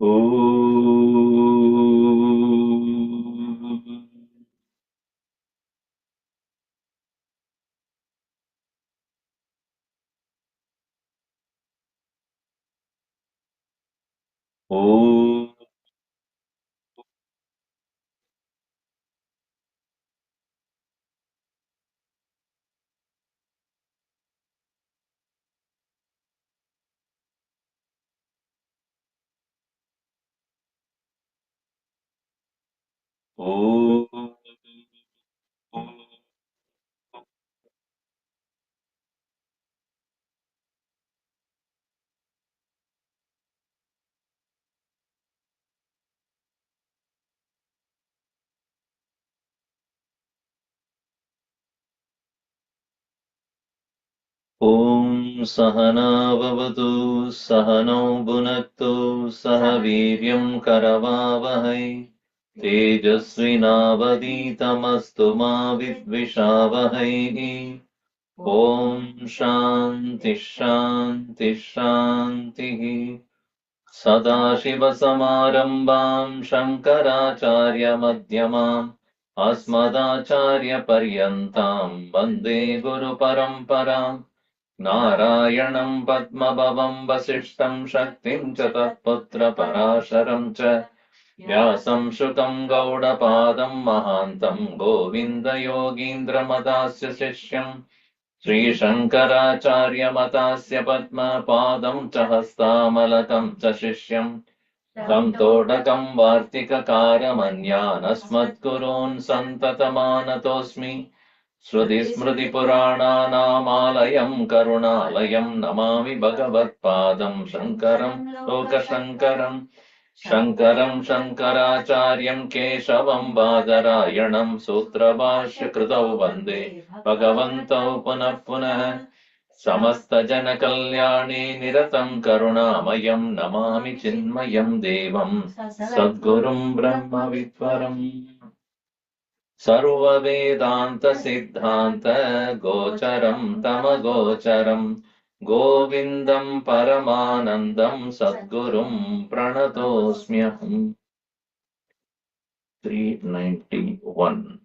Om. Om. Om. Om Sahana Vavatu Sahano Bhunaktu Saha Viryam Karavavahai Tejasvinavaditamastu ma Vidvishavahai. Om Shanti Shanti Shanti. Sadashivasamarambam Shankaracharya Madhyamam Asmadacharya Paryantam Vande Guru Paramparam Narayanam Padmabhavam Vasishtam Shaktim Cha Tatputra Parasharam Cha Vyasam Shukam Gaudapadam Mahantam Govinda Yogindra Madasya Sishyam Sri Shankaracharya Matasya Padma Padam Chahastamalatam Chashishyam Tam Todakam Vartika Karamanyanasmat Santatamanatosmi Shruti Smriti Purana Namalayam Karunalayam Namami Bhagavat Padam Shankaram Lokashankaram Shankaram Shankaracharyam Keshavam Badarayanam Sutrabhashya Kritau Vande Bhagavantau Punah Punah Samasta Jana Kalyani Niratam Karunamayam Namami Chinmayam Devam Sadgurum Brahma Vitvaram Sarva Vedanta Siddhanta Gocharam Tamagocharam Govindam Paramanandam Sadgurum Pranatosmyaham. 391.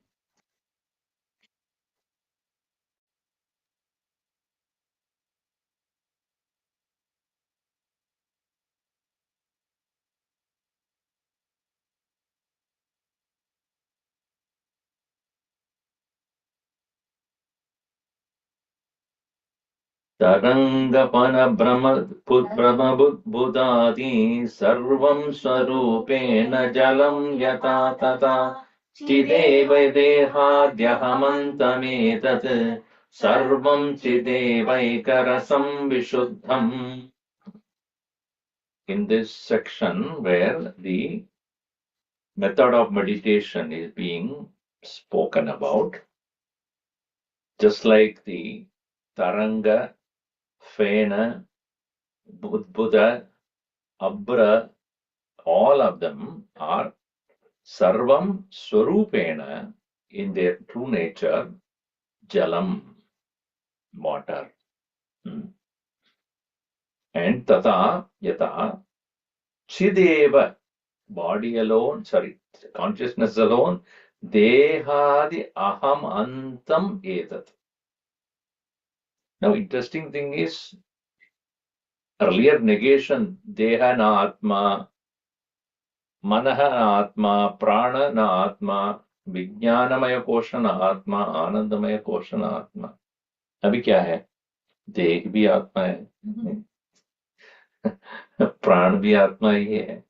Tarangapana Brahma Buddhadi Sarvam Swarupena Jalam Yata Tata Chideva Dehadyahamantametat Sarvam Chidevaikarasam Vishuddham. In this section where the method of meditation is being spoken about, just like the Taranga, Fena, Buddha, Abra, all of them are Sarvam Swarupena in their true nature, Jalam, water. And Tata, Yata, Chideva, body alone, consciousness alone, Dehadi Aham Antam Etat. Now, interesting thing is, earlier negation, Deha na Atma, Manaha na Atma, Prana na Atma, Vijnanamaya Kosha na Atma, Anandamaya Kosha na Atma. अभी क्या है? देह भी आत्मा है, प्राण भी आत्मा ही है,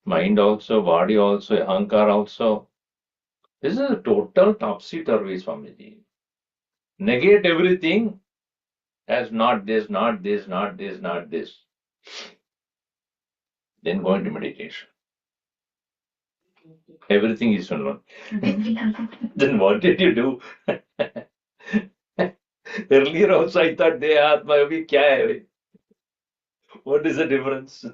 mind also, body also, ahankar also. This is a total topsy-turvy, Swamiji. Negate everything as not this, not this, not this, not this. Then go into meditation. Everything is one. Then what did you do? Earlier also I thought Deha Atma abhi kya hai? What is the difference?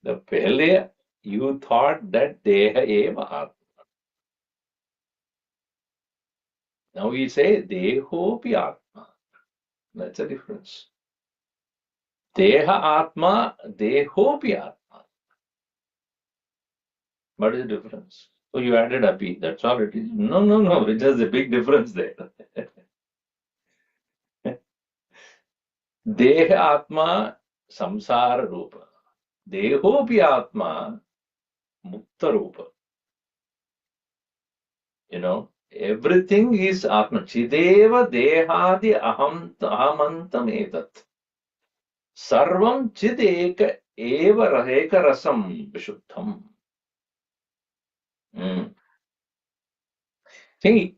The pehle you thought that Deha eva Atma. Now we say Deho pi Atma. That's the difference. Deha Atma, Dehopi Atma. What is the difference? So you added api, that's all it is. No, it has a big difference there. Deha Atma, Samsara Rupa. Dehopi Atma, Mukta Rupa. You know, everything is Atma. Chideva Dehadi Ahamantam Etat. Sarvam Chideka Eva Raheka Rasam Vishuddham. See,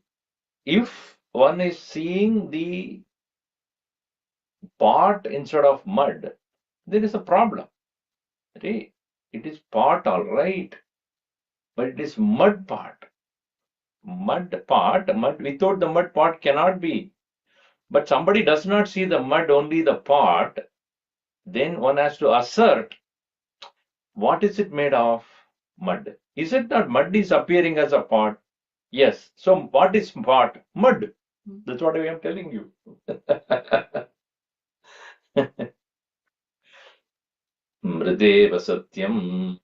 if one is seeing the pot instead of mud, there is a problem. Okay? It is pot, all right, but it is mud pot. Mud pot, mud without the mud pot cannot be. But somebody does not see the mud, only the pot, then one has to assert what is it made of? Mud. Is it that mud is appearing as a pot? Yes. So what is pot? Mud. That's what I am telling you. Mrideva Satyam.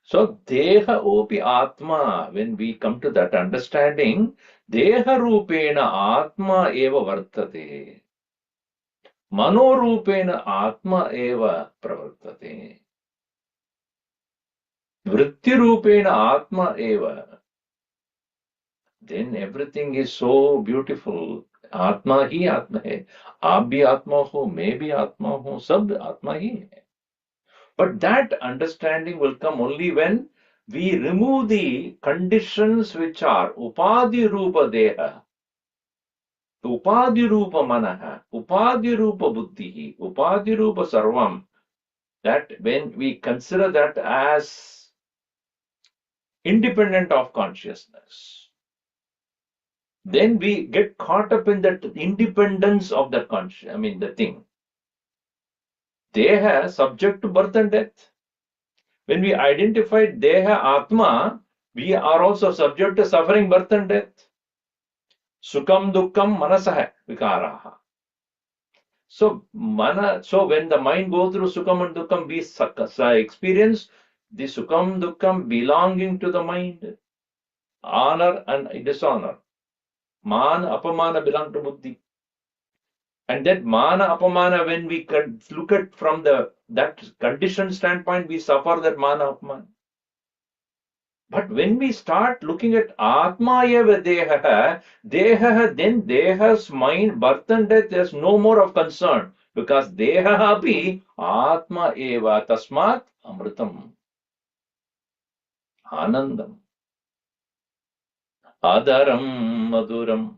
So, Deha Opi Atma, when we come to that understanding, Deha Rupena Atma Eva Vartate. Mano Rupena Atma Eva Pravartate. Vritti Rupena Atma Eva. Then everything is so beautiful. Atma hi Atma hai. Aap bhi Atma ho, मैं भी Atma ho, sab Atma hi hai. But that understanding will come only when we remove the conditions which are Upadhi Rupa Deha, Upadhi Rupa Manaha, Upadhi Rupa Buddhihi, Upadhi Rupa Sarvam. That when we consider that as independent of consciousness, then we get caught up in that independence of the the thing. Deha subject to birth and death. When we identify Deha Atma, we are also subject to suffering, birth and death. Sukham dukkam manasah vikaraha. So when the mind goes through Sukham and Dukkam, we experience the Sukham Dukkam belonging to the mind. Honor and dishonor. Mana apamana belong to buddhi. And that mana apamana, when we look at from that conditioned standpoint, we suffer that mana apamana. But when we start looking at Atma eva Deha, then Deha's mind, birth and death, there's no more of concern. Because Deha api Atma eva tasmat amritam. Anandam. Adaram maduram.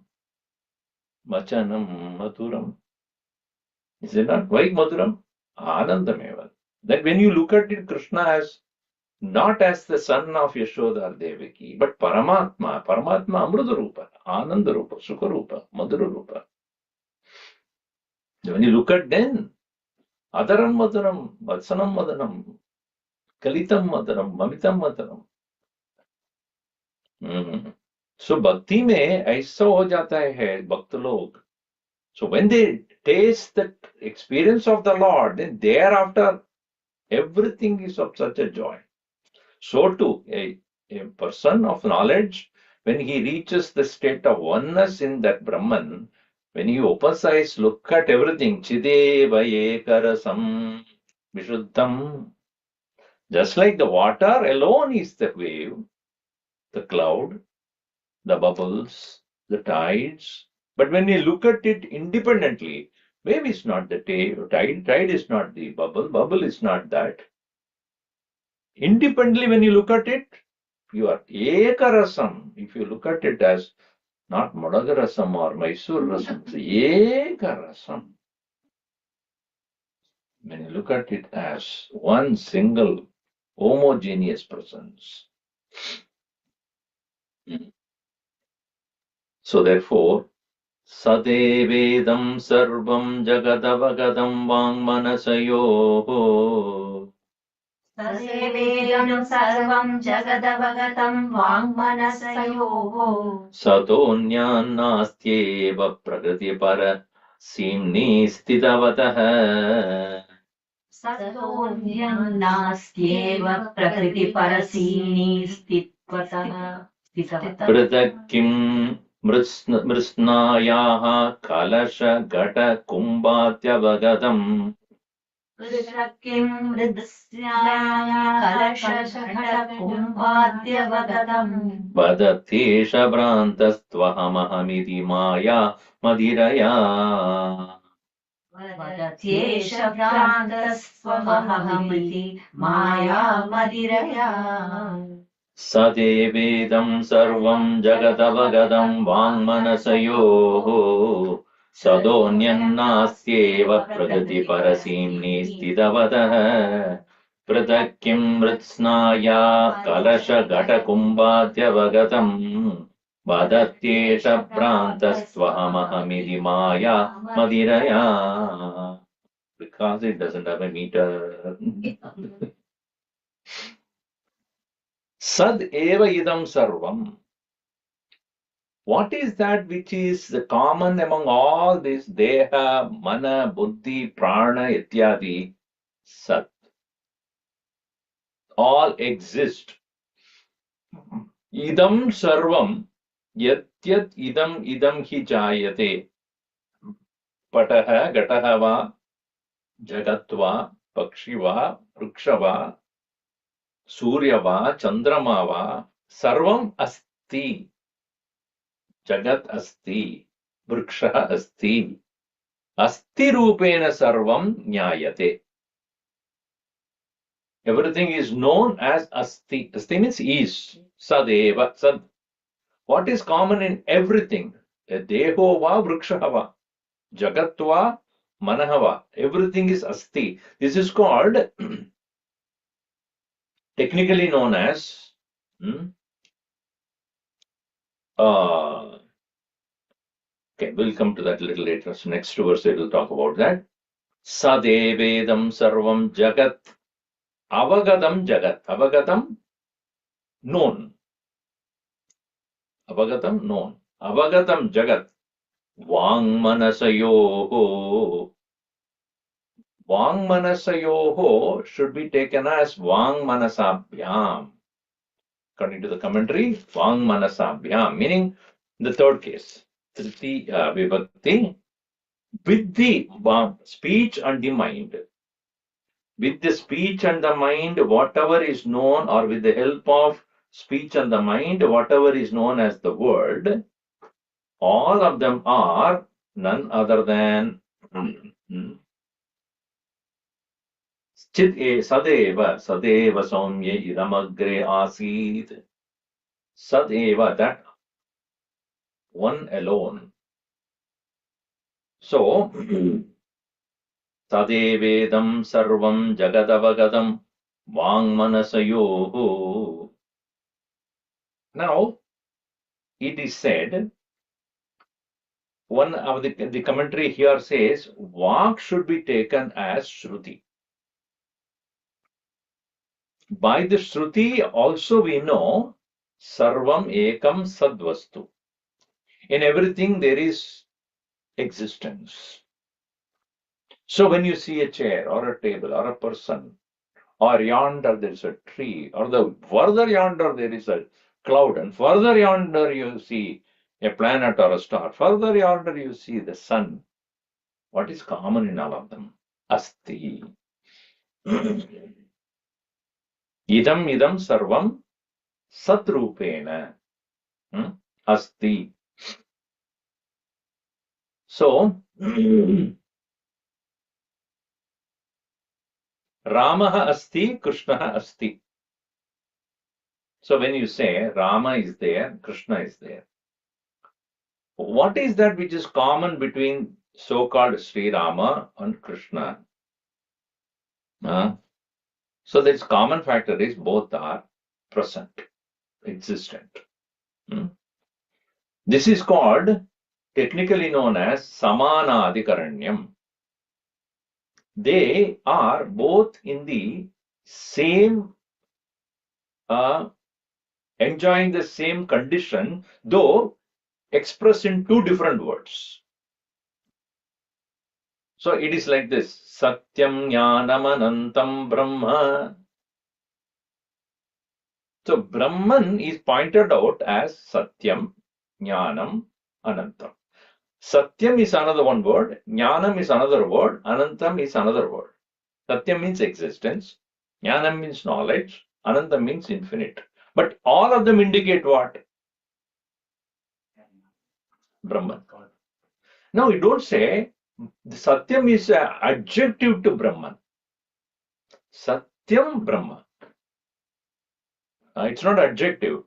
Machanam maduram. Is it not? Why maduram? Anandam eva. That when you look at it, Krishna as not as the son of Yashoda or Devaki, but Paramatma, Amruta Rupa, Ananda Rupa, Sukha Rupa, Madhura Rupa. When you look at then, Adaram Madaram, Vatsanam Madanam, Kalitam Madaram, Mamitam Madaram. So Bhakti में ऐसा हो जाता है भक्त लोग. So when they taste the experience of the Lord, then thereafter everything is of such a joy. So too, a person of knowledge, when he reaches the state of oneness in that Brahman, when he opens eyes, look at everything, Chideva Ekarasam Vishuddham. Just like the water alone is the wave, the cloud, the bubbles, the tides. But when you look at it independently, wave is not the tide is not the bubble is not that. Independently, when you look at it, you are Ekarasam. If you look at it as not Modagarasam or Mysore Rasam, it's Ekarasam. When you look at it as one single homogeneous presence. So therefore, Sadevedam Sarvam Jagadavagadam Vangmanasayo. Sadevedam Sarvam Jagadavagatam Vangmanasayo. Satonyanastyeva Prakriti Para सीम्नि स्थितवतः सतोऽन्यं नास्त्येव प्रकृतिपरसीनि स्थितवतः पृथक् किं मृत्स्नायाः कलशघटकुम्भात्यवगतम् पृथक् किं कलशघटकुम्भाद्यवगतम् वदत्येष भ्रान्तस्त्वहमहमिति माया मदिरया वदत्येष भ्रान्तस्त्वमहमिति मायामदिरया सदेवेदं सर्वं जगदवगतं वाङ्मनसयोः सदोऽन्यन्नास्त्येव प्रकृतिपरसीम्नि स्थितवतः पृथक् किं मृत्स्नाया कलशघटकुम्भाद्यवगतम् वदत्येष भ्रान्तस्त्वहमहमिति माया मदिरया because it doesn't have a meter. Sad eva idam sarvam. What is that which is the common among all this deha, mana, buddhi, prana, ityadi? Sat. All exist. Idam sarvam yat yat idam hi jayate. Pataha, gataha va, jagatva, pakshiva, vrukshava, suryava, chandramava, sarvam asti. Jagat asti, vriksha asti, asti rupena sarvam nyayate. Everything is known as asti. Asti means is. Sadeva, sad. What is common in everything? Deho va vriksha va, jagat va manah va. Everything is asti. This is called, technically known as, okay, we'll come to that a little later. So next verse we will talk about that. Sadevedam sarvam jagat. Avagatam jagat. Avagatam known. Avagatam known. Avagatam jagat. Vangmanasayoho. Vangmanasayoho should be taken as Vangmanasabhyam. According to the commentary, Vangmanasabhyam, meaning the third case. Tritiya vibhakti. With the speech and the mind. With the speech and the mind, whatever is known, or with the help of speech and the mind, whatever is known as the word, all of them are none other than Chit Sadeva, Sadeva Somya Idamagre Asid. Sadeva, that one alone. So, Sadevedam Sarvam Jagadavagadam Vangmanasayoho. Now, it is said, one of the commentary here says, Vak should be taken as Shruti. By the Shruti also we know Sarvam Ekam Sadvastu. In everything there is existence. So when you see a chair or a table or a person, or yonder there is a tree, or the further yonder there is a cloud, and further yonder you see a planet or a star, further yonder you see the sun. What is common in all of them? Asti. Idam sarvam satrupena. Asti. So, Ramaha asti, Krishnaha asti. So when you say Rama is there, Krishna is there. What is that which is common between so-called Sri Rama and Krishna? So this common factor is both are present, existent. This is called, technically known as Samanadikaranyam. They are both in the same, enjoying the same condition, though expressed in two different words. So it is like this: Satyam Jnanam Anantam Brahma. So Brahman is pointed out as Satyam, Jnanam, Anantam. Satyam is another one word, Jnanam is another word, Anantam is another word. Satyam means existence, Jnanam means knowledge, Anantam means infinite. But all of them indicate what? Brahman. Now you don't say Satyam is an adjective to Brahman. Satyam Brahma. It's not adjective.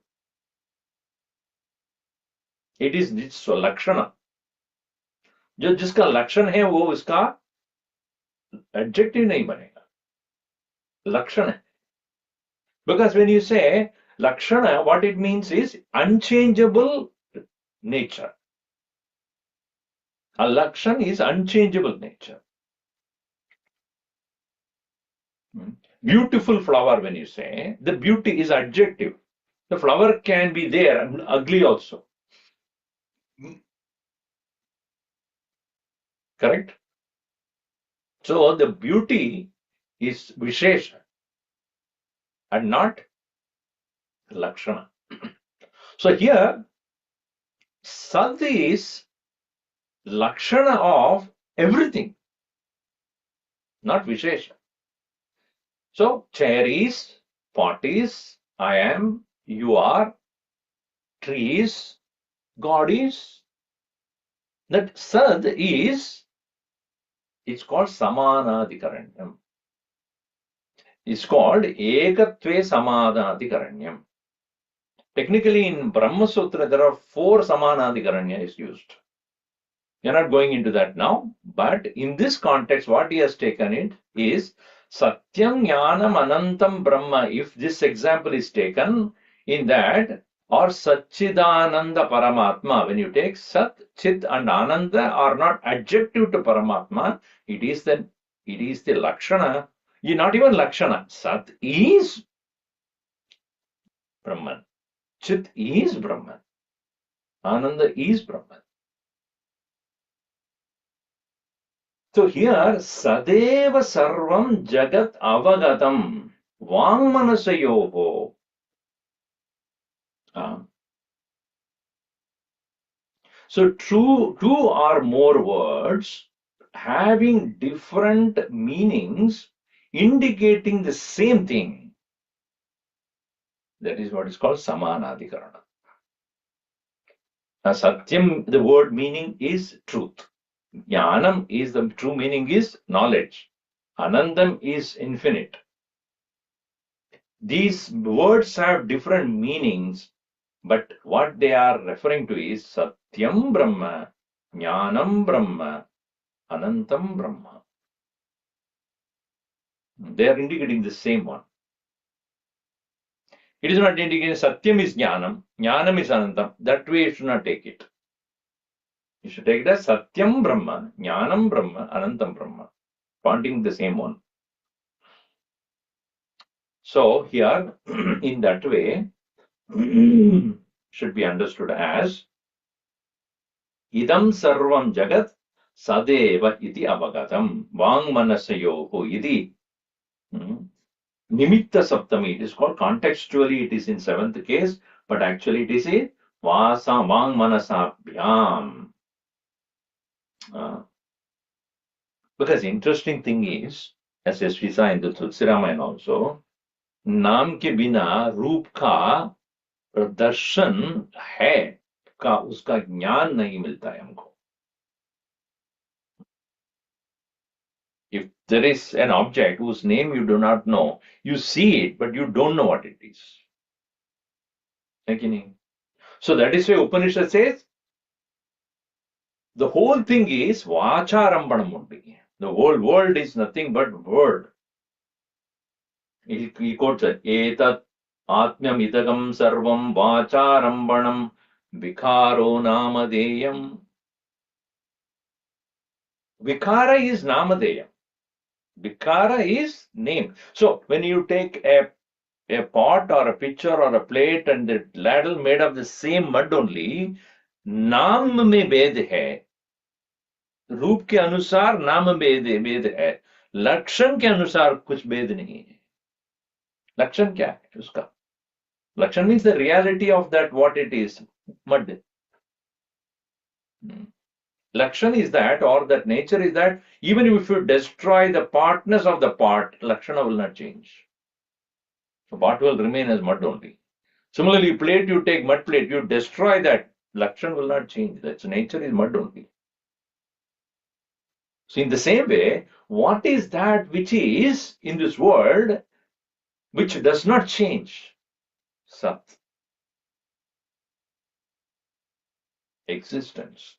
It is Lakshana. जो जिसका लक्षण है वो उसका adjective नहीं बनेगा, लक्षण है. Because when you say lakshana, what it means is unchangeable nature. A lakshan is unchangeable nature. Beautiful flower, when you say, the beauty is adjective. The flower can be there and ugly also. Correct? So the beauty is vishesha and not lakshana. So here, Sat is lakshana of everything, not vishesha. So chair is, pot is, I am, you are, trees, God is. That Sad is, it's called Samanadikaranyam. It's called Ekatve Samanadikaranyam. Technically, in Brahma Sutra, there are 4 Samanadikaranya is used. We are not going into that now, but in this context, what he has taken it is Satyam Jnanam Anantam Brahma. If this example is taken in that, or Satchidananda Paramatma, when you take Sat, Chit and Ananda are not adjective to Paramatma, it is the Lakshana. Not even Lakshana. Sat is Brahman. Chit is Brahman. Ananda is Brahman. So here, Sadeva Sarvam Jagat Avagatam Vangmanasayoho. So two or more words having different meanings indicating the same thing. That is what is called Samanadikarana. Satyam, the word meaning is truth. Jnanam is the true meaning is knowledge. Anandam is infinite. These words have different meanings, but what they are referring to is Satyam Brahma, Jnanam Brahma, Anantam Brahma. They are indicating the same one. It is not indicating Satyam is Jnanam, Jnanam is Anantam. That way you should not take it. You should take it as Satyam Brahma, Jnanam Brahma, Anantam Brahma, pointing the same one. So here, in that way, should be understood as Idam Sarvam Jagat Sadeva iti Avagatam Vangmanasayoho iti Nimitta Saptami. It is called contextually, it is in 7th case, but actually it is a Vasa Vangmanasabhyam. Because interesting thing is, as we saw in the Tulsi Ramayana also, नाम के बिना रूप का प्रदर्शन है का उसका ज्ञान नहीं मिलता है हमको. If there is an object whose name you do not know, you see it, but you don't know what it is. So that is why Upanishad says the whole thing is Vacharambanam only. The whole world is nothing but word. He quotes it, Etat Atmyam Idagam Sarvam Vacharambanam Vikaro Namadeyam. Vikara is Namadeyam. Vikara is name. So when you take a pot or a pitcher or a plate and the ladle made of the same mud only, naam mein bhed hai. रूप के अनुसार नाम भेद है, लक्षण के अनुसार कुछ भेद नहीं है। लक्षण क्या है उसका? लक्षण means the reality of that what it is, mud. Lakshan is that, or that nature is that, even if you destroy the partness of the part, Lakshana will not change. The part will remain as mud only. Similarly, plate, you take mud plate, you destroy that, Lakshan will not change. That's nature is mud only. So in the same way, what is that which is in this world which does not change? Sat. Existence.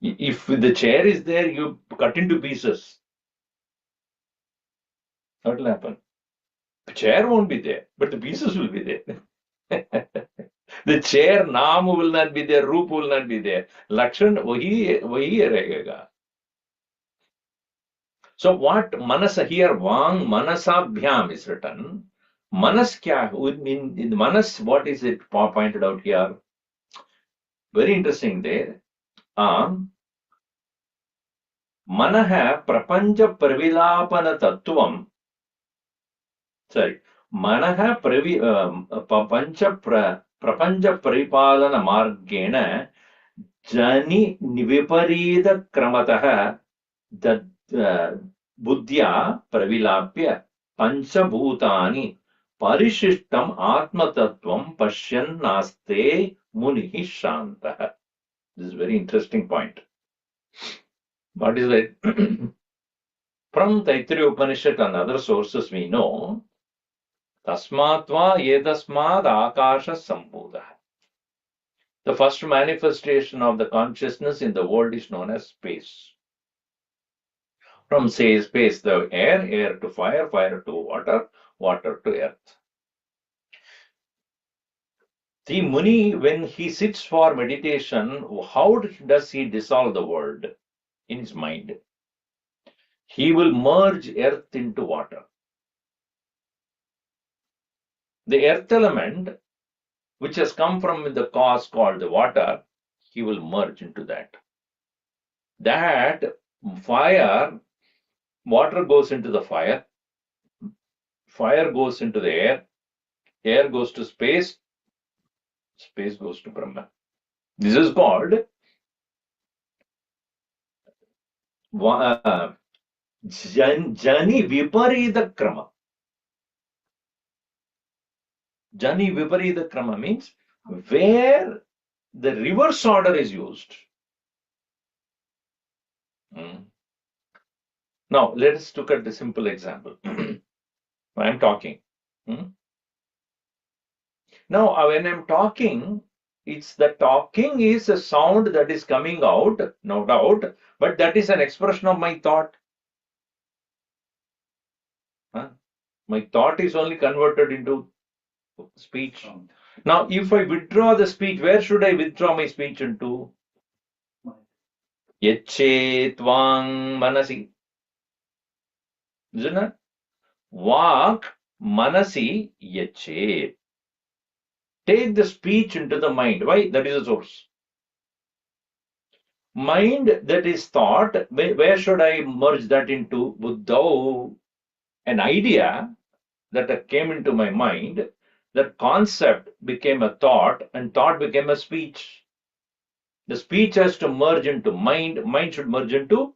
If the chair is there, you cut into pieces. What will happen? The chair won't be there, but the pieces will be there. The chair, naam will not be there, roop will not be there. Lakshan, wahi rahega. So what manasa here, Vang manasabhyam is written. Manas kya? In manas, what is it pointed out here? Very interesting there. Manaha prapancha pravilapana tattvam. Sorry. Manaha prapancha paripalana margena jani viparita kramatah buddhya pravilapya panchabhutani parishishtam atmatattvam pashyan naste munihi shantah. This is a very interesting point. What is it? From Taittiriya Upanishad and other sources we know, Tasmatva Yedasmad Akasha Sambhudah. The first manifestation of the consciousness in the world is known as space. From say space, the air, air to fire, fire to water, water to earth. The Muni, when he sits for meditation, how does he dissolve the world? In his mind. He will merge earth into water. The earth element, which has come from the cause called the water, he will merge into that. That fire, water goes into the fire, fire goes into the air goes to space, space goes to Brahma. This is called Jani Viparita Krama. Jani Viparita Krama means where the reverse order is used. Now, let us look at the simple example. I am talking. Now, when I'm talking, it's the talking is a sound that is coming out, no doubt, but that is an expression of my thought. My thought is only converted into speech. Now, if I withdraw the speech, where should I withdraw my speech into? Yache tvang manasi. Isn't it? Vak manasi yache. Take the speech into the mind. Why? That is the source. Mind that is thought, where should I merge that into? Buddha, an idea that came into my mind, that concept became a thought, and thought became a speech. The speech has to merge into mind, mind should merge into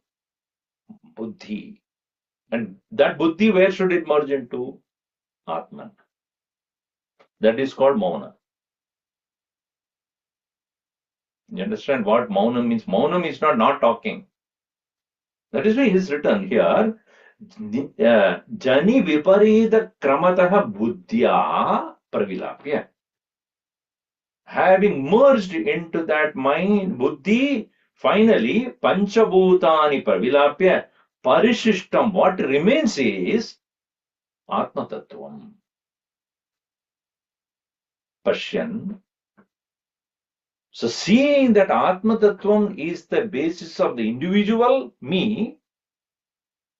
buddhi. And that buddhi, where should it merge into? Atman. That is called mauna. You understand what mauna means? Mauna is not talking. That is why it is written here, Jani Viparita Kramataha Buddhya Pravilapya. Having merged into that mind, buddhi, finally, Panchabhutani Pravilapya, Parishishtam, what remains is Atma Tattvam. Pashyan. So seeing that Atma Tattvam is the basis of the individual, me,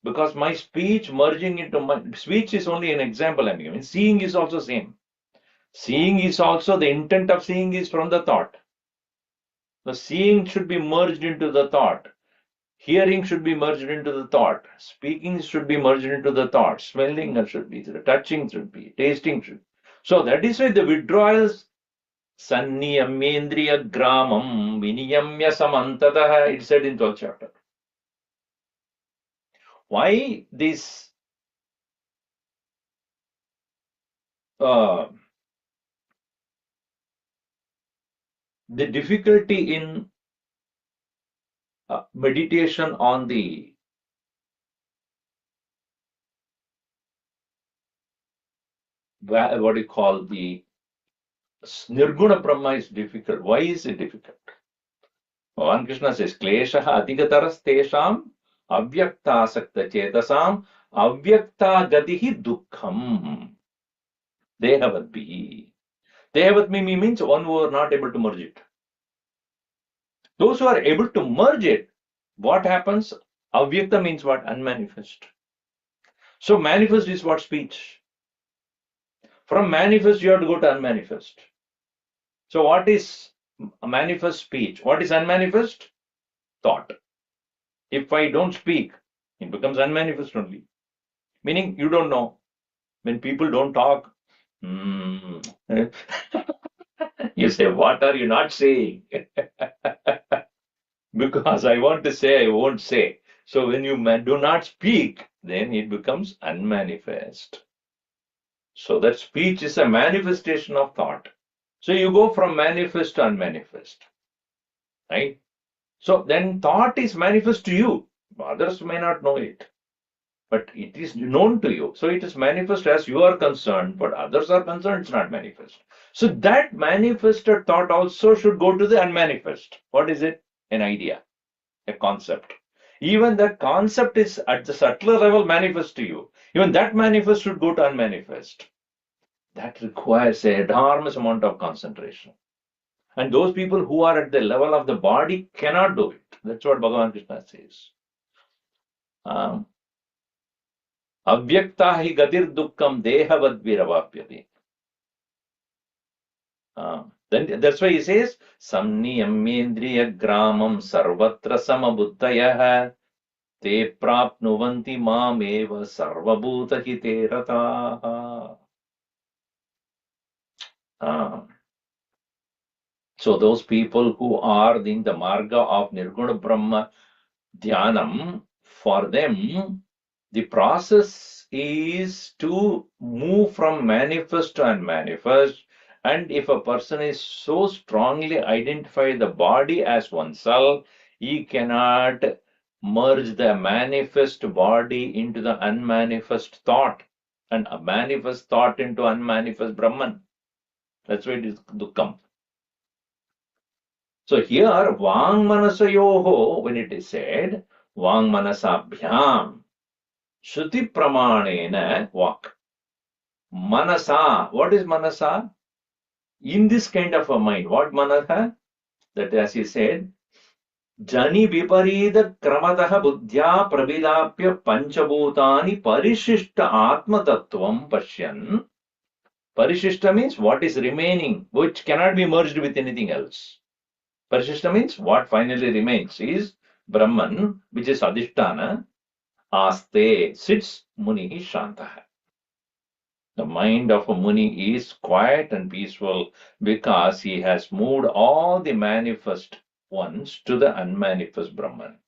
because my speech merging into my speech is only an example I'm giving. Seeing is also same. Seeing is also the intent of seeing is from the thought. The seeing should be merged into the thought. Hearing should be merged into the thought. Speaking should be merged into the thought. Smelling should be. Touching should be. Tasting should be. So that is why the withdrawals, Sanniyamyendriya Gramam Viniyamya Samantataha, it said in 12th chapter. Why this the difficulty in meditation on the what do you call the Nirguna Brahma is difficult. Why is it difficult? Bhagavan Krishna says, Kleshaha adhigataras tesham avyakta sakta chetasam avyakta gatihi dukkham. Dehavatmi. Dehavatmi means one who are not able to merge it. Those who are able to merge it, what happens? Avyakta means what? Unmanifest. So manifest is what? Speech. From manifest you have to go to unmanifest. So what is manifest? Speech. What is unmanifest? Thought. If I don't speak, it becomes unmanifest only. Meaning you don't know. When people don't talk, you say, what are you not saying? Because I want to say, I won't say. So when you do not speak, then it becomes unmanifest. So that speech is a manifestation of thought. So you go from manifest to unmanifest. Right? So then thought is manifest to you. Others may not know it, but it is known to you. So it is manifest as you are concerned, but others are concerned, it's not manifest. So that manifested thought also should go to the unmanifest. What is it? An idea, a concept. Even the concept is at the subtler level manifest to you. Even that manifest should go to unmanifest. That requires an enormous amount of concentration. And those people who are at the level of the body cannot do it. That's what Bhagavan Krishna says. Avyakta hi gatir dukkam dehavad viravapyati. Then that's why he says, Samniyamyendriya gramam sarvatra samabuddhayah te prapnuvanti mameva sarvabhuta hite rataha. So those people who are in the marga of Nirguna Brahma Dhyanam, for them, the process is to move from manifest to unmanifest. And if a person is so strongly identify the body as oneself, he cannot merge the manifest body into the unmanifest thought, and a manifest thought into unmanifest Brahman. That's why it is dukkam. So here, Vang Manasayoho, when it is said, Vang Manasabhyam, Shruti Pramanena, walk. Manasa, what is Manasa? In this kind of a mind, what Manasa? That as he said, Jani Viparida Kramataha Buddhya Pravilapya Panchabhutani Parishishta Atma Tattvam Pashyan. Parishishta means what is remaining, which cannot be merged with anything else. Parishishta means what finally remains is Brahman, which is Adhisthana, Aste, sits Munihi Shantaha. The mind of a Muni is quiet and peaceful because he has moved all the manifest ones to the unmanifest Brahman.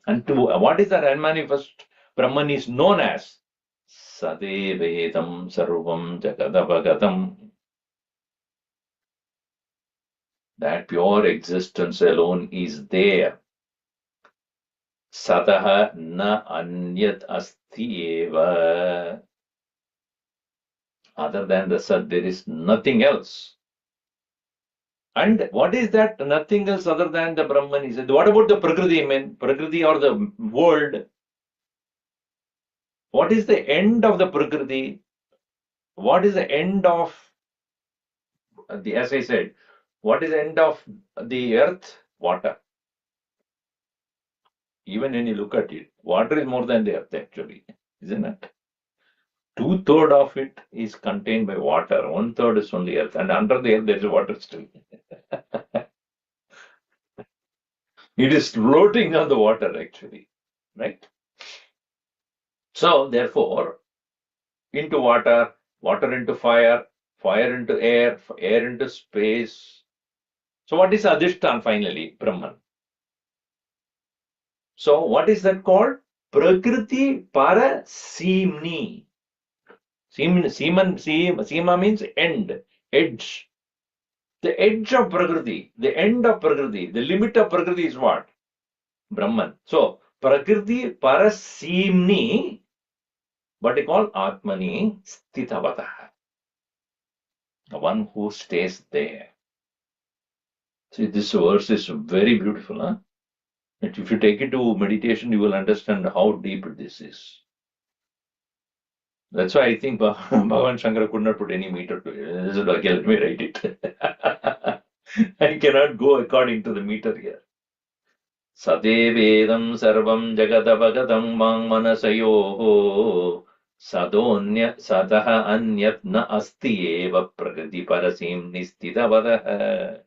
And to what is that unmanifest Brahman is known as Sadevedam Sarvam Jagadavagatam. That pure existence alone is there. Sataha na anyat asti eva. Other than the Sat, there is nothing else. And what is that nothing else other than the Brahman? He said, what about the Prakriti? I mean, Prakriti or the world? What is the end of the Prakriti? What is the end of the, as I said, what is the end of the earth? Water. Even when you look at it, water is more than the earth actually, isn't it? 2/3 of it is contained by water, 1/3 is only earth, and under the earth there is water still. It is floating on the water, actually. Right? So, therefore, into water, water into fire, fire into air, air into space. So, what is Adhishtan finally? Brahman. So, what is that called? Prakriti para Simni. Seema means end, edge. The edge of Prakriti, the end of Prakriti, the limit of Prakriti is what? Brahman. So, Prakriti Parasimni, what they call Atmani Stitavata, the one who stays there. See, this verse is very beautiful. Huh? And if you take it to meditation, you will understand how deep this is. That's why I think Bhagavan Shankara could not put any meter to it. He said, okay, let me write it. I cannot go according to the meter here. Sadevedam sarvam jagadavagatam mang manasayoho sataha anyat na asti eva prakriti parasim nistitavadaha.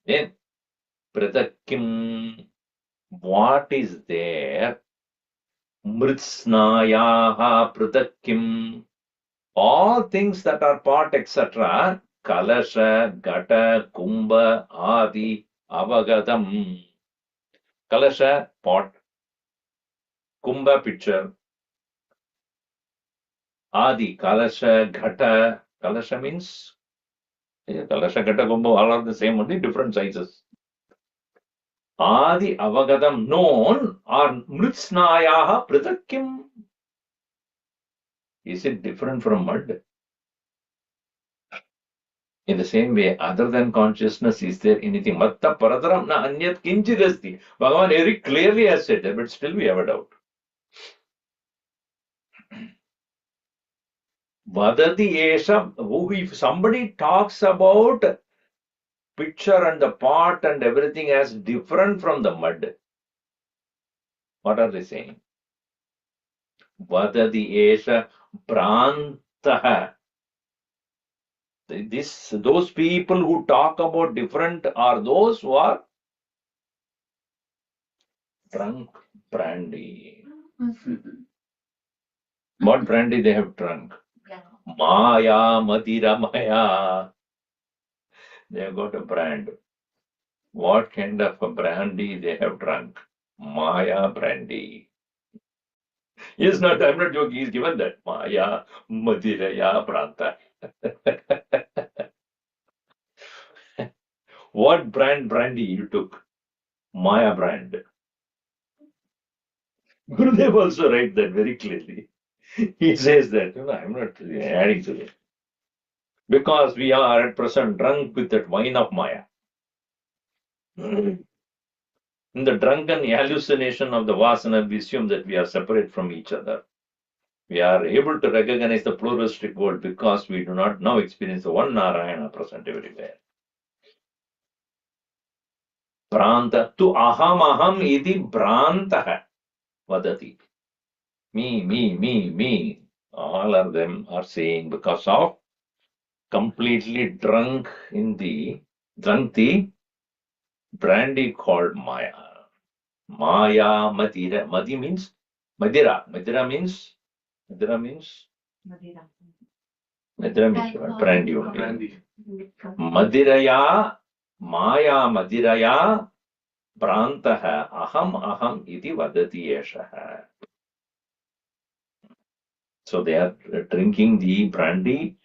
Then, pratakim, what is there? Mritsnayaha pratakim, all things that are pot, etc. Kalasha, Gata, Kumbha, Adi, Avagatam. Kalasha, pot. Kumbha, pitcher. Adi, Kalasha, Ghata. Kalasha means Kalasha, Ghata, Kumbha, all are the same, only different sizes. Adi, Avagatam, known, or Mritsnayaha pratakim. Is it different from mud? In the same way, other than consciousness, is there anything? Matta paradaram na anyat kinchidasti. Bhagavan very clearly has said that, but still we have a doubt. Vadati esha, if somebody talks about pitcher and the pot and everything as different from the mud, what are they saying? Vadati esha prantaha. Those people who talk about different are those who are drunk brandy. What brandy they have drunk? Maya, Madira Maya. They have got a brand. What kind of a brandy they have drunk? Maya brandy. I'm not joking. He's given that. Maya, Madiraya, Pranta. What brand brandy you took? Maya brand. Gurudev also writes that very clearly. He says that, I'm not adding to it. Because we are at present drunk with that wine of Maya. In the drunken hallucination of the vasana, we assume that we are separate from each other. We are able to recognize the pluralistic world because we do not now experience the one Narayana present everywhere. Pranta tu aham iti brantah vadati. Me. All of them are saying because of completely drunk the brandy called Maya. Maya Madira. Madi means Madira. Madira means brandy only. Madiraya, Maya Madiraya, Prantaha, aham iti vadati yeshaha. So they are drinking the brandy.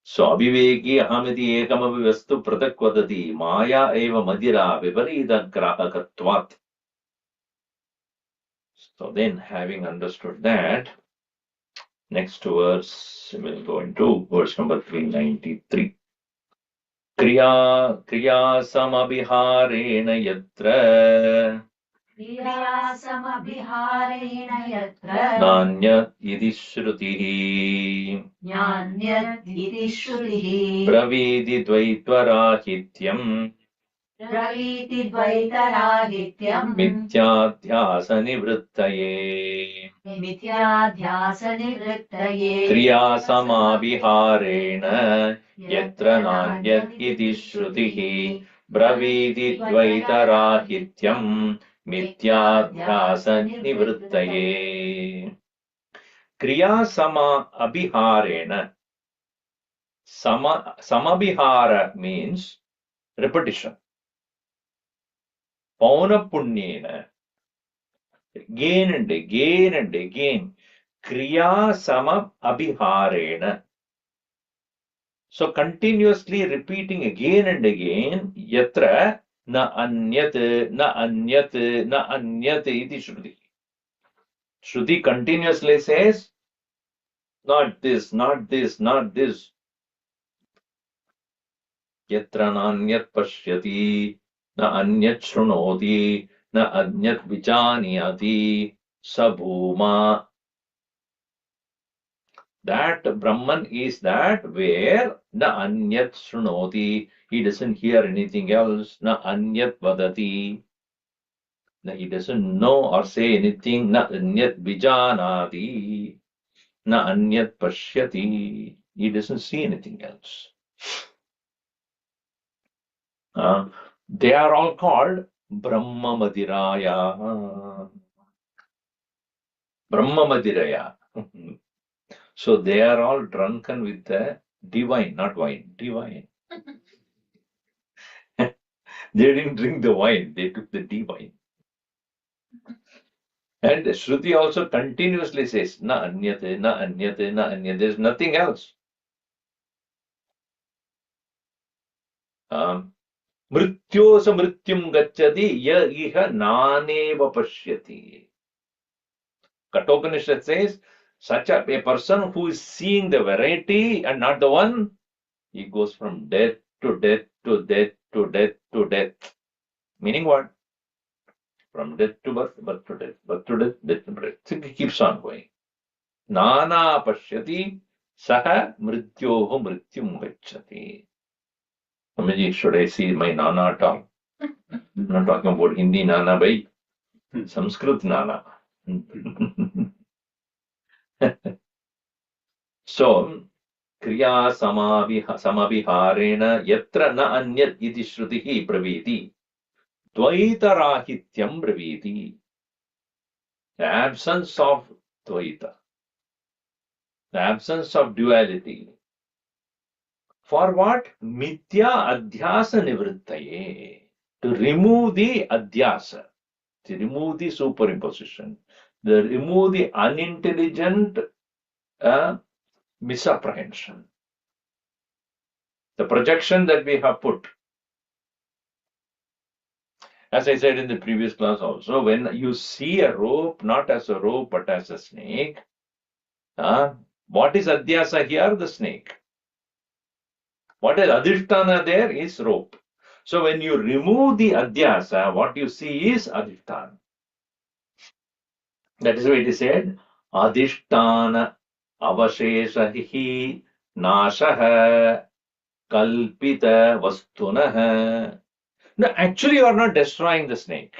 So abhiveki ahamiti ekamapi vastu pratak vadati, Maya eva Madira viparita grahakatvat. So then, having understood that, next verse, we'll go into verse number 393. Kriya samabhiharena yatra Nanyat iti shrutihi Praviti dvaitvarāhityam Mityādhyāsa nivrittaye Kriya samabhiharena Yatra nanyat iti shrutihi Bravidi dvaitarahityam mityadhyasa nivrittaye. Kriya sama abhiharena. Samabhihara means repetition. Pauna punyena. Again and again and again. Kriya sama abhiharena. So continuously repeating again and again, yatra na anyat, na anyat, na anyat iti Shruti. Shruti continuously says, not this, not this, not this. Yatra na anyat pashyati, na anyat shrunoti, na anyat vijaniyati, sabhuma. That Brahman is that where na anyat shrunoti, he doesn't hear anything else, na anyat vadati. He doesn't know or say anything. Na anyat vijanati. Na anyat pashyati. He doesn't see anything else. They are all called Brahma Madiraya. Brahma Madiraya. So they are all drunken with the divine, not wine, divine. They didn't drink the wine, they took the divine. And Shruti also continuously says, na anyate, na anyate, na anyate. There's nothing else. Mrityo sa mrityum gacchati ya iha naneva pashyati. Kathopanishad says, such a person who is seeing the variety and not the one, he goes from death to death to death to death to death. Meaning what? From death to birth, birth to death, birth to death, death to birth. So it keeps on going. Nana pashyati saha mrityoho mrityum gacchati. Swamiji, should I see my Nana at all? I'm not talking about Hindi Nana, bhai. Sanskrit Nana. So, Kriya samabhiharena yatra na anyat iti shrutihi praviti. Dvaitarahityam praviti. The absence of Dvaita. The absence of duality. For what? Mithya adhyasa nivrittaye. To remove the adhyasa. To remove the superimposition. To remove the unintelligent misapprehension. The projection that we have put. As I said in the previous class also, when you see a rope not as a rope but as a snake, what is adhyasa here? The snake. What is adhishtana there is rope. So when you remove the adhyasa, what you see is adhishtana. That is why it is said, adhishtana avasheshahi nashaha kalpita vastunah. No, actually you are not destroying the snake.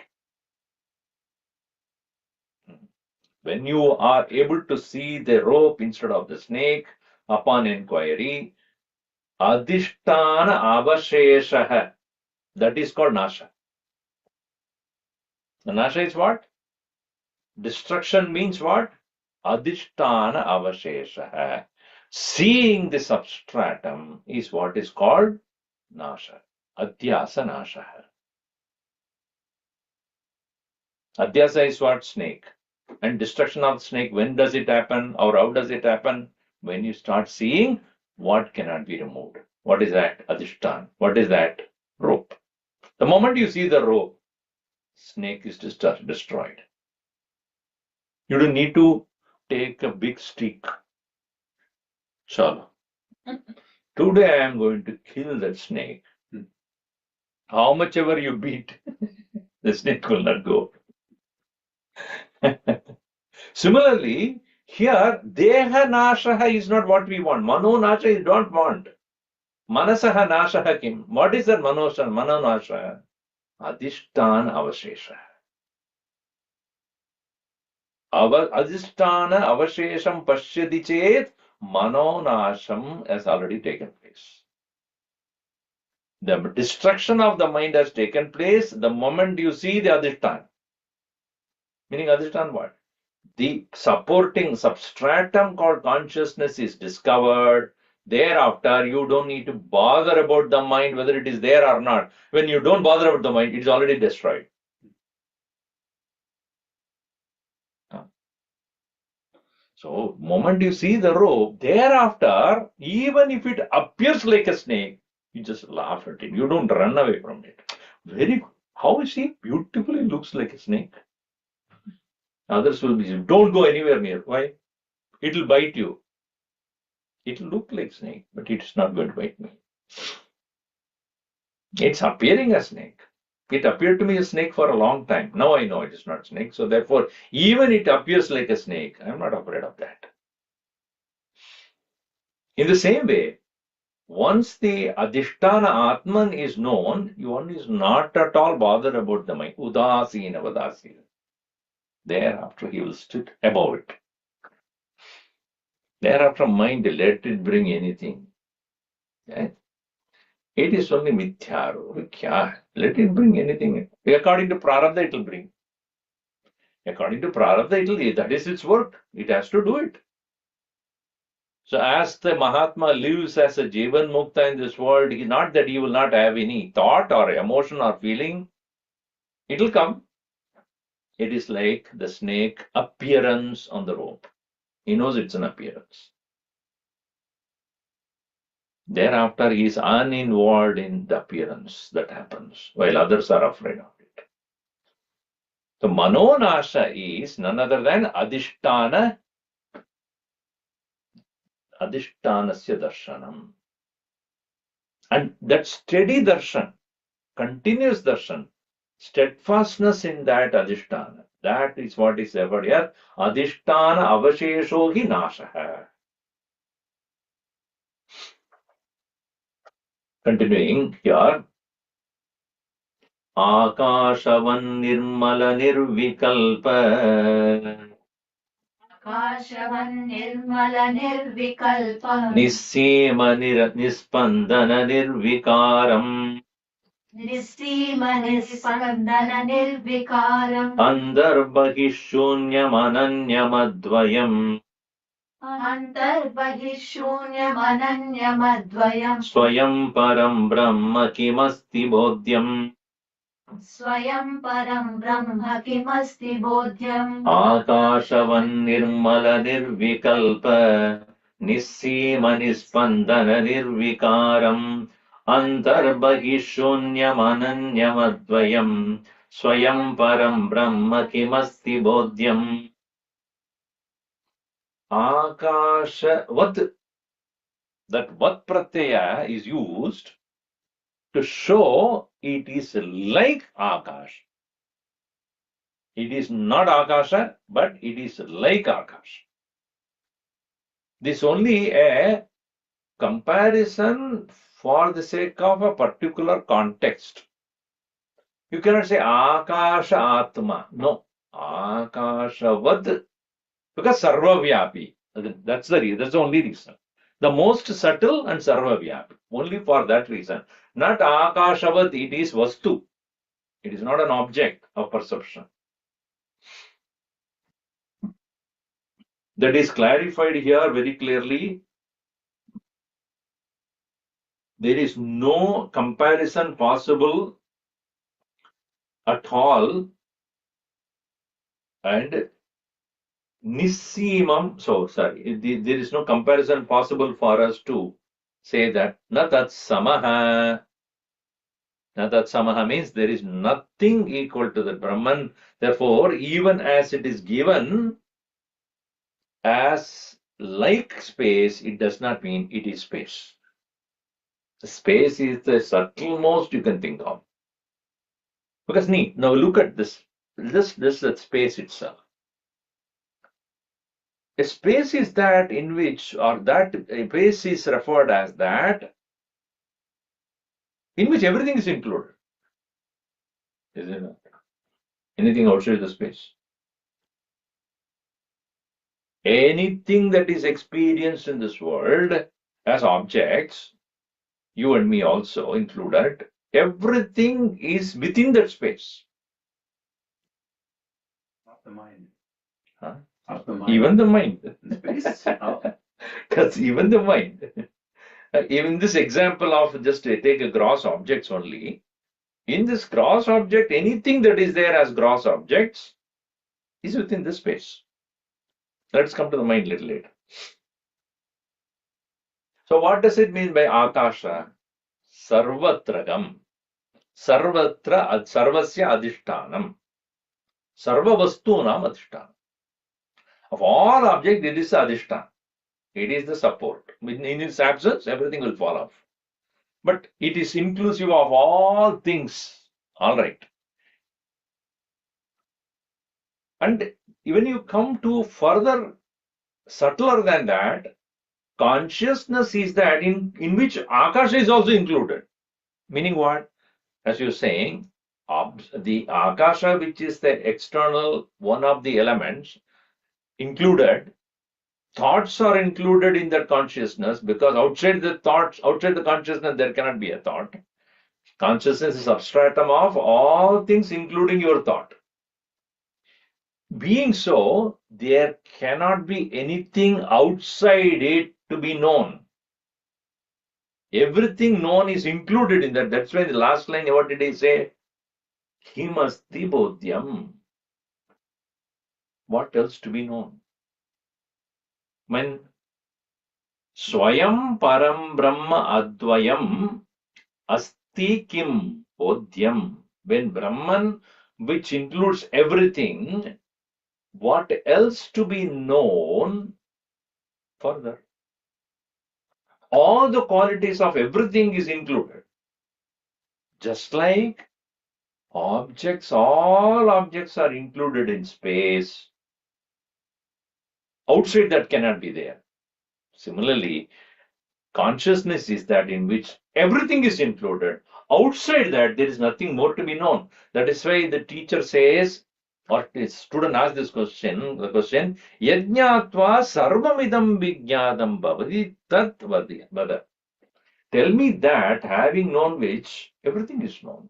When you are able to see the rope instead of the snake, upon inquiry, adhishtana avasheshaha, that is called nasha. The nasha is what? Destruction means what? Adhishtana avasheshaha. Seeing the substratum is what is called nasha. Adhyasa nasha. Adhyasa is what? Snake. And destruction of the snake, when does it happen or how does it happen? When you start seeing what cannot be removed. What is that? Adhishtan. What is that? Rope. The moment you see the rope, snake is destroyed. You don't need to take a big stick. Shala. Today I am going to kill that snake. How much ever you beat, the snake will not go. Similarly, here, Deha Nashaha is not what we want. Mano Nasha is don't want. Manasaha Nashaha kim. What is that Mano Nasha? Adhishtan Avashesha. Adhishtana Avashesham Pashyati Chet Mano Nasham has already taken place. The destruction of the mind has taken place the moment you see the adhishtan. Meaning adhishtan what? The supporting substratum called consciousness is discovered. Thereafter, you don't need to bother about the mind, whether it is there or not. When you don't bother about the mind, it is already destroyed. So, moment you see the rope, thereafter, even if it appears like a snake, you just laugh at it. You don't run away from it. Very, how is he beautifully looks like a snake? Others will be, don't go anywhere near. Why? It will bite you. It will look like snake, but it's not going to bite me. It's appearing a snake. It appeared to me a snake for a long time. Now I know it is not snake. So therefore, even it appears like a snake, I'm not afraid of that. In the same way, once the Adhishtana Atman is known, one is not at all bothered about the mind. Udasina Vadasina. Thereafter, he will sit above it. Thereafter, mind, let it bring anything. Okay? It is only mithya. Let it bring anything. According to Prarabdha, it will bring. According to Prarabdha, that is its work. It has to do it. So as the Mahatma lives as a Jivan Mukta in this world, not that he will not have any thought or emotion or feeling. It will come. It is like the snake appearance on the rope. He knows it's an appearance. Thereafter, he is uninvolved in the appearance that happens, while others are afraid of it. So Manonasha is none other than Adhishtanasya Darshanam. And that steady darshan, continuous darshan, steadfastness in that Adhishtana, that is what is ever here. Adhishtana avashesho hi nashaha. Continuing here. Akashavan nirmala nirvikalpa. निर्मल निर्विकल्प Nisseema nispandana nirvikaram. निस्सीम निस्पन्दन निर्विकारम् Andarbahishshunyam ananyamadvayam. अन्तर्बहिःशून्यमनन्यमद्वयम् Swayam param brahma kimasti bodhyam. स्वयं परं ब्रह्म किमस्ति बोध्यम् Akashavan nirmala nirvikalpa. Nisseema nispandana nirvikaram. Antarbahishshunyam ananyamadvayam. Swayam param brahma kimasti bodhyam. Akashavat. That vat pratyaya is used to show it is like Akash. It is not Akasha, but it is like Akash. This only a comparison for the sake of a particular context. You cannot say Akasha Atma. No. Akashavad. Because Sarvavyapi. That's the reason. That's the only reason. The most subtle and Sarvavyapi. Only for that reason. Not Akashavad, it is Vastu. It is not an object of perception. That is clarified here very clearly. There is no comparison possible at all. And Nissimam, there is no comparison possible for us to say that Natat Samaha. Natat Samaha means there is nothing equal to the Brahman. Therefore, even as it is given as like space, it does not mean it is space. The space is the subtlemost you can think of. Because now look at this. This is the space itself. A space is that in which, or that a space is referred as that in which everything is included. Is it not? Anything outside the space? Anything that is experienced in this world as objects you and me also included, everything is within that space. Of the mind. Huh? Of the mind. Even the mind. Space. Because even the mind. Even this example of just take a gross objects only. In this gross object, anything that is there as gross objects is within this space. Let's come to the mind a little later. So what does it mean by Akasha? Sarvatragam. Sarvatra sarvasya adhishtanam. Sarva vastunam adhishtanam. Of all objects, it is adhishtan. It is the support. In its absence, everything will fall off. But it is inclusive of all things. All right. And when you come to further subtler than that, consciousness is that in which Akasha is also included. Meaning what? As you're saying, the Akasha, which is the external one of the elements, included, thoughts are included in that consciousness, because outside the thoughts, outside the consciousness, there cannot be a thought. Consciousness is substratum of all things, including your thought. Being so, there cannot be anything outside it to be known. Everything known is included in that. That's why the last line, what did he say? Kimasti bodhyam. What else to be known? When Swayam Param Brahma Advayam Asti Kim Bodhyam. When Brahman, which includes everything, what else to be known further? All the qualities of everything is included. Just like objects, all objects are included in space. Outside that cannot be there. Similarly, consciousness is that in which everything is included. Outside that, there is nothing more to be known. That is why the teacher says, or the student asks this question, the question, Yajñātva sarvamidam vijñādam bhavati tat vada. Tell me that, having known which, everything is known.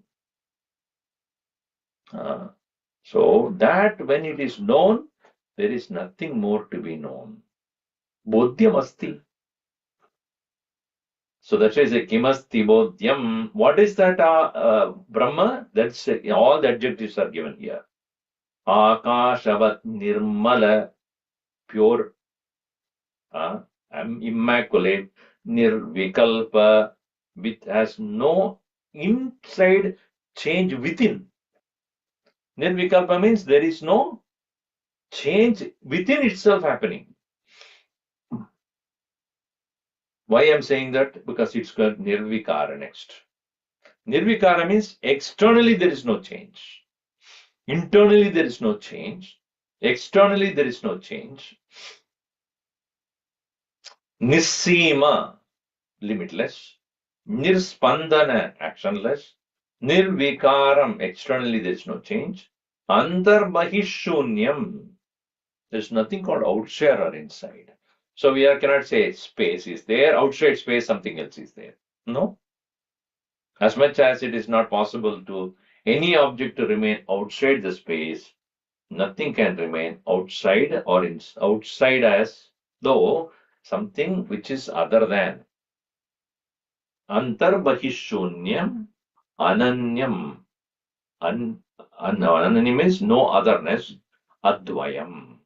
So that when it is known, there is nothing more to be known. Bodhyam asti. So that's why I say kimasti bodhyam. What is that Brahma? That's all the adjectives are given here. Akashavat nirmala, pure, immaculate, nirvikalpa, which has no inside change within. Nirvikalpa means there is no change within itself happening. Why I'm saying that? Because it's called nirvikara next. Nirvikara means externally there is no change. Internally there is no change. Externally there is no change. Nissima, limitless. Nirspandana, actionless. Nirvikaram, externally there is no change. Antarbahishshunyam, there is nothing called outside or inside. So we cannot say space is there, outside space something else is there. No. As much as it is not possible to any object to remain outside the space, nothing can remain outside or outside as though something which is other than. Antarbahishshunyam ananyam. Ananyam means no otherness. Advayam.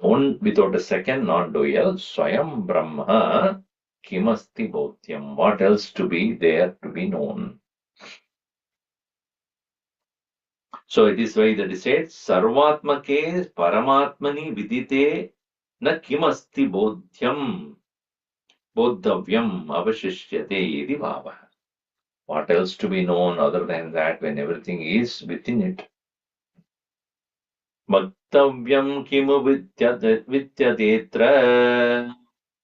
One without a second, non-dual. Swayam Brahma kimasti bodhyam. What else to be there to be known? So it is why that it said, Sarvatmake Paramatmani Vidite na kimasti bodhyam bodhavyam avashishyate iti bhava. What else to be known other than that when everything is within it? Bhaktavyam kimu vidyatetra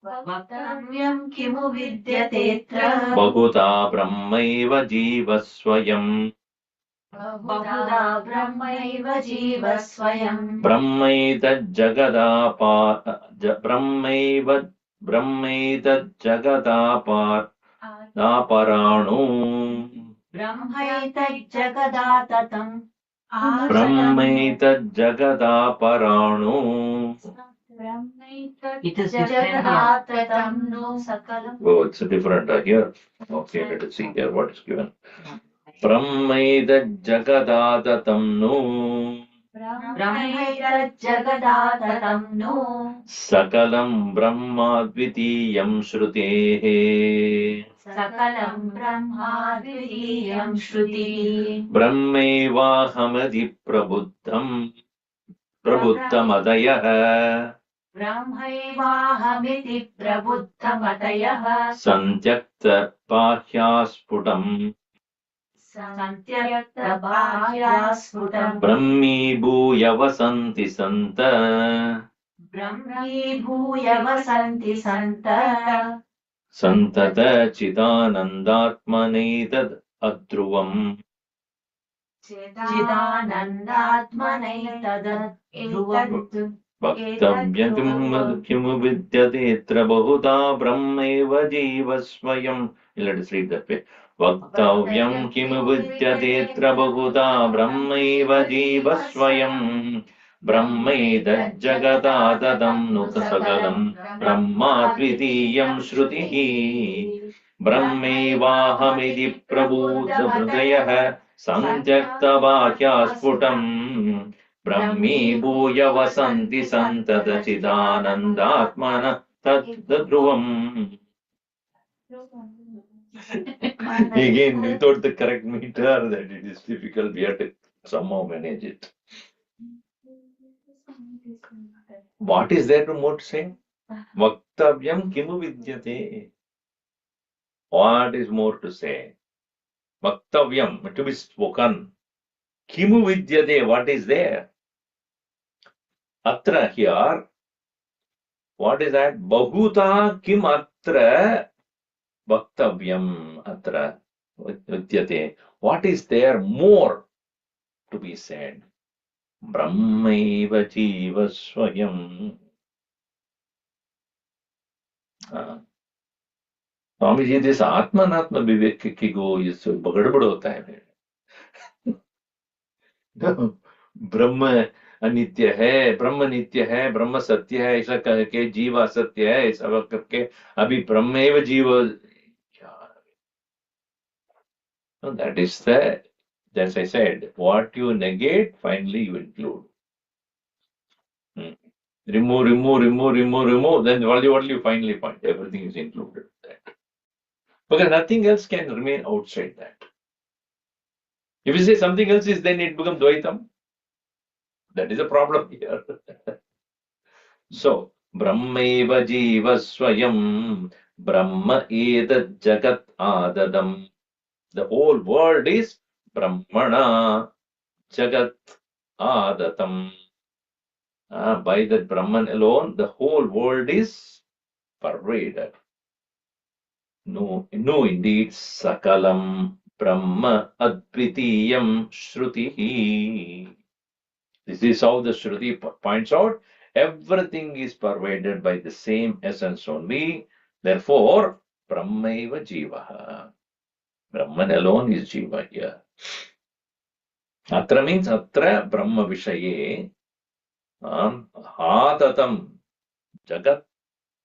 Vaktavyam kimu vidyatetra Bhaguta brahmaiva jivasvayam Bahuda brahmaiva jiva swayam Brahmaitad jagadapar Brahmaitad jagadapar Aparanu. ब्रह्मैतज्जगदाततम् Brahmaitad-jagadaparanu. It is jagadatattam no sakalam. Oh, it's different here. Okay, let us see here what is given. Brahmaitad-jagadatam no. ब्रह्मैतज्जगदाततम् नो Sakalam Brahmadvitiyam Shrutehe. सकलं ब्रह्मा द्वितीयं श्रुतिः Brahmevahamathi Prabuddhamadayah. ब्रह्मैवाहमिति प्रबुद्धमतयः Santyakta Pahyasputam. सन्त्यक्तबाह्यास्फुटम् Brahmi Bhuyavasanti Santa. ब्रह्मीभूय वसन्ति सन्त Santata Chidanandatmanetad Adruvam. चिदानन्दात्मनैतद् Bhaktavyam kimu vidyatetra bahuta brahmeva jivasvayam. Let us read that way. Bhaktavyam kimu vidyatetra bahuta brahmeva jivasvayam. Brahmeda jagatadadam nutasagalam brahmadvitiyam shrutihi. Brahmevahamidi prabhutabhridayah santyaktabhakhyasputam. Brahmi bhuya vasanti santadachidanandatmana tadruvam. Again, without the correct meter, that it is difficult. We have to somehow manage it. What is there to more to say? Vaktavyam kimu vidyate. What is more to say? Vaktavyam, to be spoken. Kimu vidyate, what is there? Atra, here. What is that? Bahuta kim atra vaktavyam atra vidyate. What is there more to be said? Brahmaiva jiva swayam. Swamiji, this Atma Anatma Vivek ki go is गड़बड़ होता है. ब्रह्म अनित्य है, ब्रह्म नित्य है, ब्रह्म सत्य है, ऐसा कह के जीव असत्य है, ऐसा करके अभी ब्रह्मेव जीव. No, that is the, as I said, what you negate, finally you include. Remove, then what you finally find? Everything is included. That. Because nothing else can remain outside that. If you say something else is, then it becomes Dvaitam. That is a problem here. So, Brahmeva Jiva Swayam, Brahma Edat Jagat Adadam. The whole world is Brahmana Jagat Adatam. By that Brahman alone, the whole world is pervaded. No, indeed, Sakalam Brahma Advitiyam Shrutihi. This is how the Shruti points out. Everything is pervaded by the same essence only. Therefore, Brahmaiva Jivaha. Brahman alone is Jiva here. Atra means Atra Brahma Vishaye. Adatam. Jagat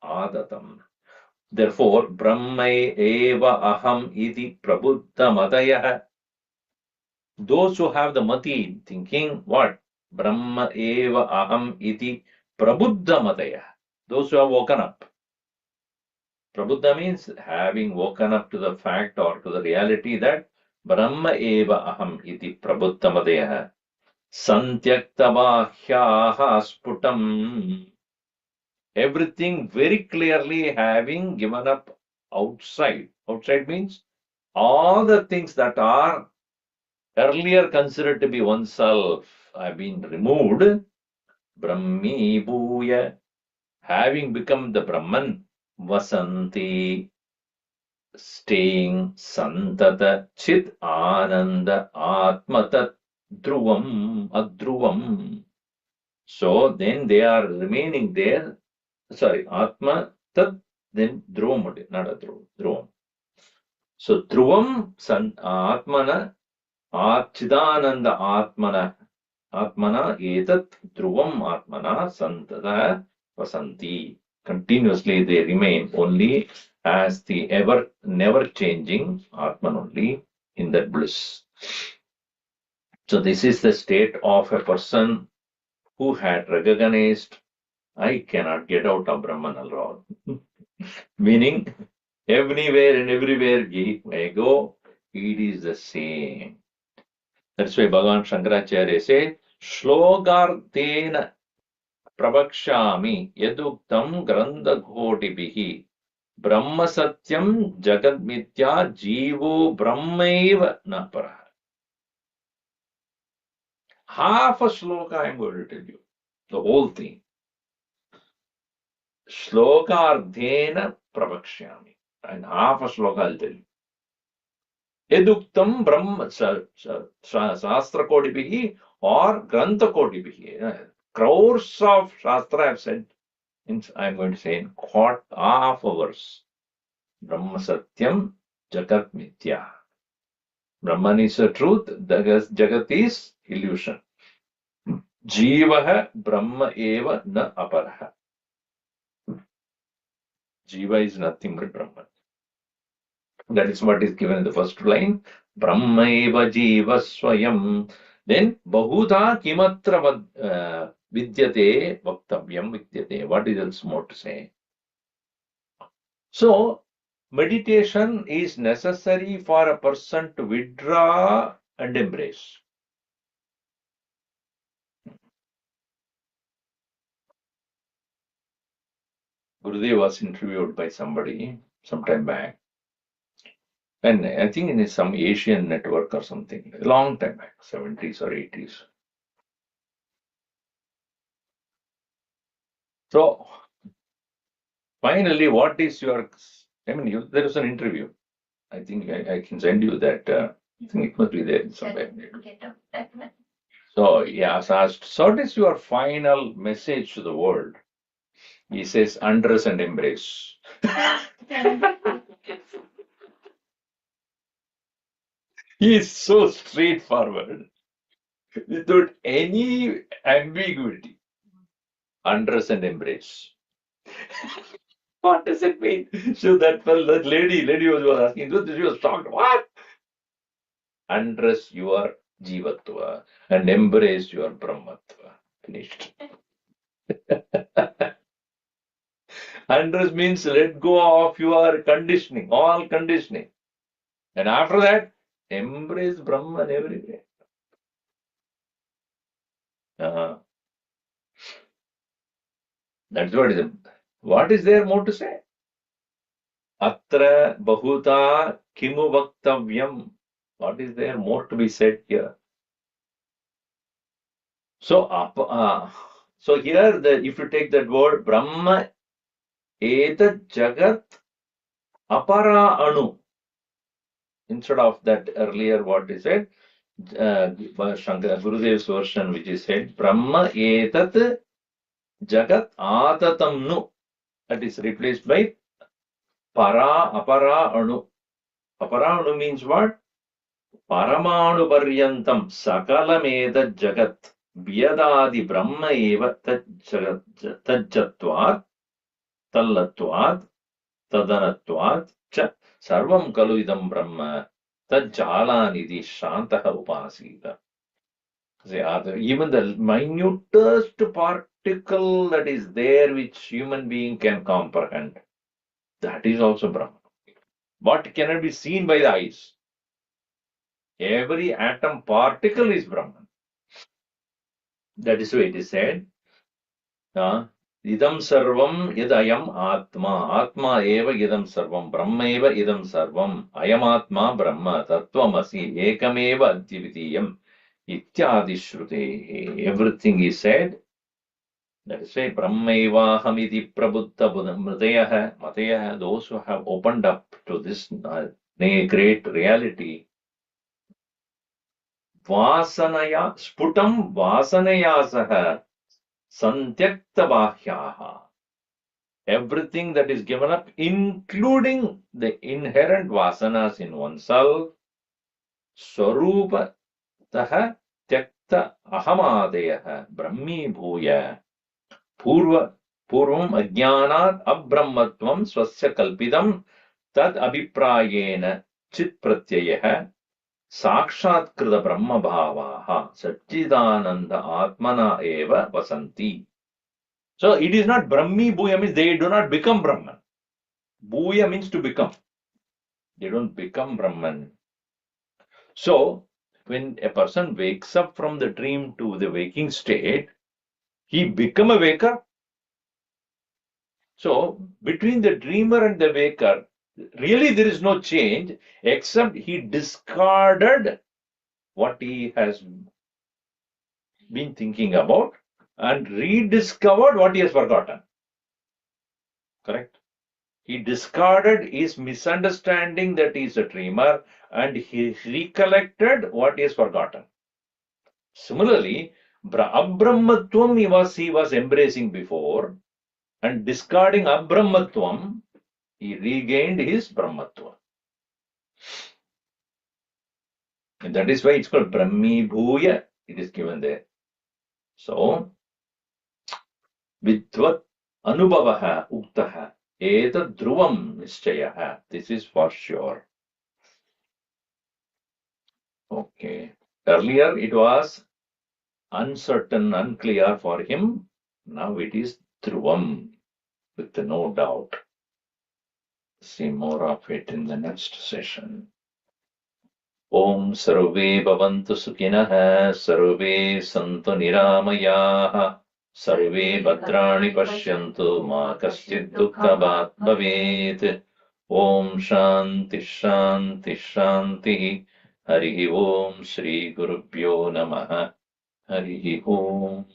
Adatam. Therefore, Brahmai Eva Aham Iti Prabuddha Madayah. Those who have the mati thinking what? Brahma Eva Aham Iti Prabuddha Madayah. Those who have woken up. Prabuddha means having woken up to the fact or to the reality that Brahma Eva Aham Iti Prabuddha Madayah. Santyaktabhyaha Sputam. Everything very clearly having given up outside. Outside means all the things that are earlier considered to be oneself have been removed. Brahmi Bhuya, having become the Brahman, Vasanti, staying, Santata, Chit Ananda, Atmatat, Dhruvam, Adhruvam. So then they are remaining there. Sorry, Atma Tat, then Dhruvam, not Adhruvam, Dhruvam. So Dhruvam Atmana Chidananda Atmana etat Dhruvam Atmana Santata Vasanti. Continuously they remain only as the ever never changing Atman only in that bliss. So this is the state of a person who had recognized, I cannot get out of Brahman alone. Meaning, everywhere and everywhere I go, it is the same. That's why Bhagavan Shankaracharya says, Shlokartena pravakshami yaduktam grandhaghotibihi brahma satyam jagat mithya jivo brahmaiva na paraha. Half a shloka I am going to tell you. The whole thing. Shlokarthena pravakshyami. And half a shloka I'll tell you. Eduktam Brahma Shastra Kodibihi or Grantha Kodibihi. Crores of Shastra have said, I'm going to say in half a verse. Brahma Satyam Jagat Mithya. Brahman is the truth, Jagat is illusion. Jivaha Brahma Eva na Aparaha. Jiva is nothing but Brahman. That is what is given in the first line. Brahmaiva jiva swayam. Then Bahudha kimatra vidyate vaktavyam vidyate. What is else more to say? So, meditation is necessary for a person to withdraw and embrace. Gurudev was interviewed by somebody some time back. And I think in some Asian network or something, a long time back, 70s or 80s. So, finally, what is your, there is an interview. I think I can send you that. I think it must be there somewhere. So, he asked, so what is your final message to the world? He says, undress and embrace. He is so straightforward, without any ambiguity. Undress and embrace. What does it mean? So that lady was asking, so she was shocked. What? Undress your jivatva and embrace your brahmatva. Finished. Undress means let go of your conditioning, all conditioning. And after that, embrace Brahman everywhere. That's what it is. What is there more to say? Atra bahuta kimu vaktavyam. What is there more to be said here? So, here, if you take that word, Brahma etat jagat apara anu. Instead of that earlier, what he said, Gurudev's version, which is said, Brahma etat jagat atatamnu. That is replaced by apara anu. Apara anu means what? Paramanu paryantam sakalam etat jagat vyadadi brahma eva tajjatvat tallatvat tadanatvat cha sarvam kalu idam brahma tajjalanidhi shantaha upasita. Even the minutest particle that is there which human being can comprehend, that is also Brahman. What cannot be seen by the eyes? Every atom particle is Brahman. That is why it is said, idam sarvam idayam atma, atma eva idam sarvam, brahma eva idam sarvam, ayam atma brahma, tattvamasi, ekameva adivitiyam, ityadi shrute. Everything is said. That is why brahmaivaham iti prabuddha matayaha, those who have opened up to this great reality, vasanaya, sputam vasanaya saha santyakta bahyaha. everything that is given up, including the inherent vasanas in oneself, Swarupa Taha Tyakta Ahamadaya Brahmi Bhuya Purva Purvam Ajnanat Abrahmatvam Swasya Kalpidam Tad Abhiprayena Chit Pratyayah Sakshatkrita Brahma Bhavaha Satchidananda Atmana Eva Vasanti. So it is not Brahmi Bhuya means they do not become Brahman. Bhuya means to become. They don't become Brahman. So when a person wakes up from the dream to the waking state, he become a waker. So between the dreamer and the waker, really there is no change except he discarded what he has been thinking about and rediscovered what he has forgotten. Correct? He discarded his misunderstanding that he is a dreamer and he recollected what he has forgotten. Similarly, Abrahmatvam he was embracing before, and discarding Abrahmatvam, he regained his Brahmatva. And that is why it's called Brahmi Bhuya. It is given there. So, Vidvat Anubhavaha Uktaha Etad Dhruvam Nishchayaha. This is for sure. Okay. Earlier it was uncertain, unclear for him. Now it is Dhruvam, with no doubt. See more of it in the next session. Om Sarve Bhavantu Sukhinah Sarve Santu Niramayaha Sarve Bhadrani Pashyantu Ma Kaschid Dukkha Bhavet. Om Shanti Shanti Shanti. Harihi Om Shri Gurubhyo Namaha. Harihi Om.